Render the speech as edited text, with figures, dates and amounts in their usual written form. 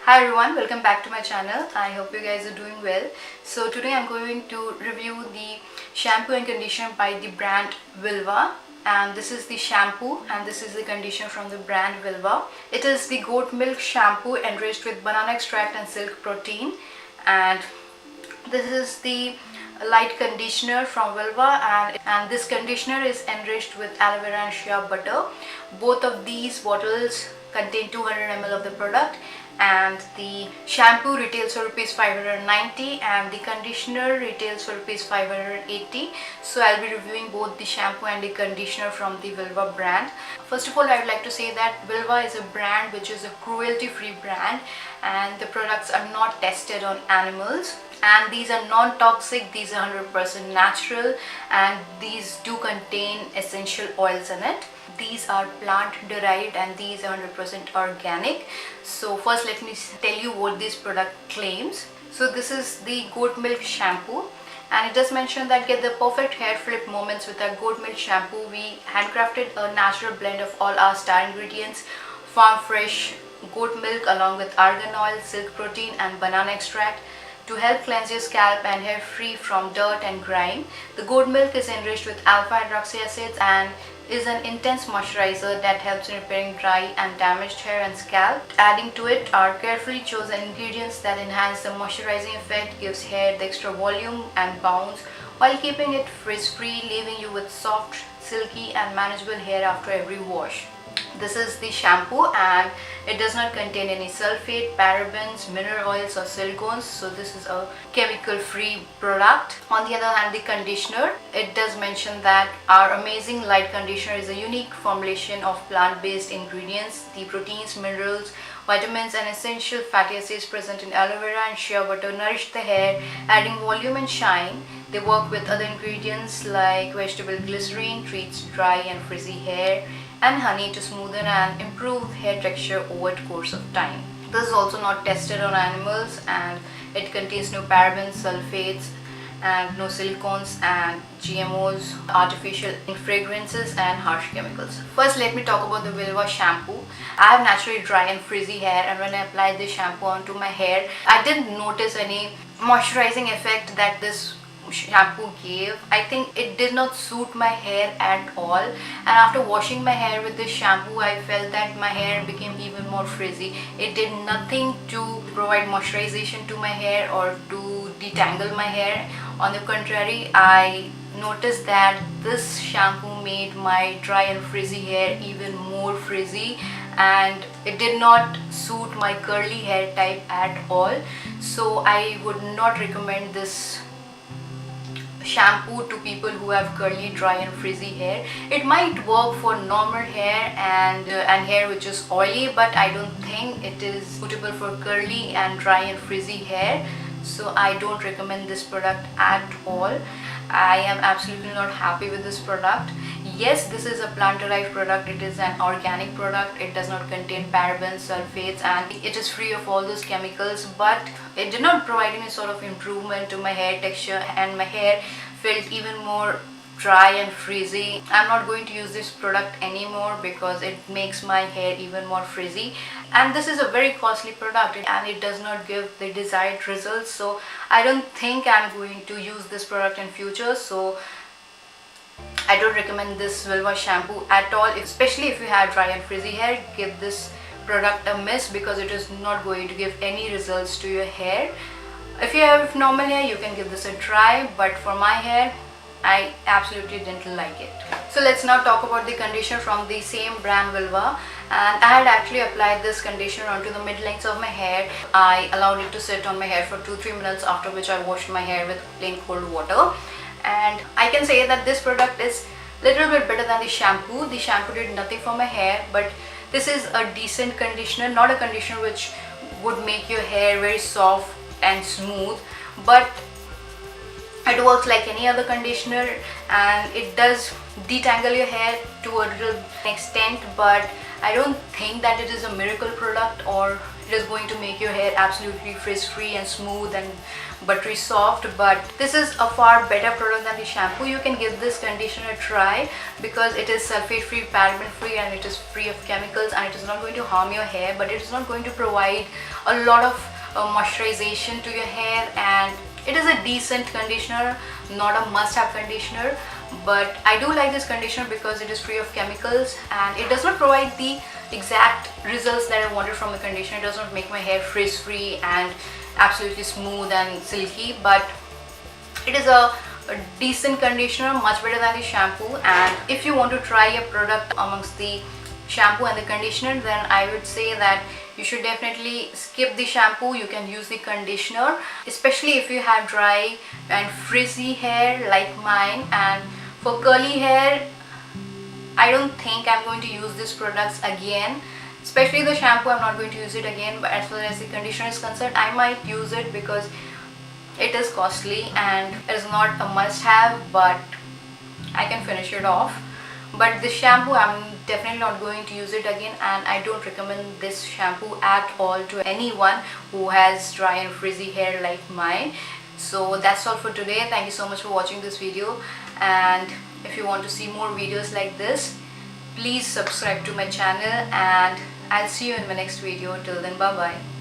Hi everyone, welcome back to my channel. I hope you guys are doing well. So today I'm going to review the shampoo and conditioner by the brand Vilvah, and this is the shampoo and this is the conditioner from the brand Vilvah. It is the goat milk shampoo enriched with banana extract and silk protein, and this is the light conditioner from Vilvah, and this conditioner is enriched with aloe vera and shea butter. Both of these bottles contain 200 ml of the product, and the shampoo retails for rupees 590 and the conditioner retails for rupees 580. So I'll be reviewing both the shampoo and the conditioner from the Vilvah brand. First of all, I would like to say that Vilvah is a brand which is a cruelty-free brand, and the products are not tested on animals, and these are non-toxic, these are 100% natural, and these do contain essential oils in it. These are plant derived and these are 100% organic. So first let me tell you what this product claims. So this is the goat milk shampoo, and it does mention that get the perfect hair flip moments with our goat milk shampoo. We handcrafted a natural blend of all our star ingredients: farm fresh goat milk along with argan oil, silk protein and banana extract to help cleanse your scalp and hair free from dirt and grime. The goat milk is enriched with alpha hydroxy acids and is an intense moisturizer that helps in repairing dry and damaged hair and scalp. Adding to it are carefully chosen ingredients that enhance the moisturizing effect, gives hair the extra volume and bounce while keeping it frizz-free, leaving you with soft, silky and manageable hair after every wash. This is the shampoo, and it does not contain any sulfate, parabens, mineral oils or silicones, so this is a chemical free product. On the other hand, the conditioner, it does mention that our amazing light conditioner is a unique formulation of plant-based ingredients. The proteins, minerals, vitamins and essential fatty acids present in aloe vera and shea butter nourish the hair, adding volume and shine. They work with other ingredients like vegetable glycerin, treats dry and frizzy hair, and honey to smoothen and improve hair texture over the course of time. This is also not tested on animals, and it contains no parabens, sulfates and no silicones and GMOs, artificial fragrances and harsh chemicals. First let me talk about the Vilvah shampoo. I have naturally dry and frizzy hair, and when I applied this shampoo onto my hair, I didn't notice any moisturizing effect that this shampoo gave. I think it did not suit my hair at all, and after washing my hair with this shampoo, I felt that my hair became even more frizzy. It did nothing to provide moisturization to my hair or to detangle my hair. On the contrary, I noticed that this shampoo made my dry and frizzy hair even more frizzy, and it did not suit my curly hair type at all. So I would not recommend this shampoo to people who have curly, dry and frizzy hair. It might work for normal hair and hair which is oily, but I don't think it is suitable for curly and dry and frizzy hair. So I don't recommend this product at all. I am absolutely not happy with this product. Yes, this is a plant derived product, it is an organic product, it does not contain parabens, sulfates, and it is free of all those chemicals, but it did not provide any sort of improvement to my hair texture, and my hair felt even more dry and frizzy. I'm not going to use this product anymore because it makes my hair even more frizzy, and this is a very costly product and it does not give the desired results. So I don't think I'm going to use this product in future. So I don't recommend this Vilvah shampoo at all, especially if you have dry and frizzy hair. Give this product a miss because it is not going to give any results to your hair. If you have normal hair, you can give this a try, but for my hair, I absolutely didn't like it. So let's now talk about the conditioner from the same brand Vilvah, and I had actually applied this conditioner onto the mid lengths of my hair. I allowed it to sit on my hair for 2-3 minutes, after which I washed my hair with plain cold water. And I can say that this product is a little bit better than the shampoo. The shampoo did nothing for my hair, but this is a decent conditioner, not a conditioner which would make your hair very soft and smooth, but it works like any other conditioner, and it does detangle your hair to a little extent, but I don't think that it is a miracle product or it is going to make your hair absolutely frizz-free and smooth and buttery soft. But this is a far better product than the shampoo. You can give this conditioner a try because it is sulfate free, paraben free, and it is free of chemicals, and it is not going to harm your hair, but it is not going to provide a lot of moisturization to your hair. And it is a decent conditioner, not a must-have conditioner, but I do like this conditioner because it is free of chemicals and it does not provide the exact results that I wanted from the conditioner. It does not make my hair frizz-free and absolutely smooth and silky, but it is a decent conditioner, much better than the shampoo. And if you want to try a product amongst the shampoo and the conditioner, then I would say that you should definitely skip the shampoo. You can use the conditioner, especially if you have dry and frizzy hair like mine. And for curly hair, I don't think I'm going to use these products again, especially the shampoo. I'm not going to use it again, but as far as the conditioner is concerned, I might use it because it is costly and it is not a must-have, but I can finish it off. But this shampoo, I'm definitely not going to use it again, and I don't recommend this shampoo at all to anyone who has dry and frizzy hair like mine. So that's all for today. Thank you so much for watching this video, and if you want to see more videos like this, please subscribe to my channel, and I'll see you in my next video. Till then, bye bye.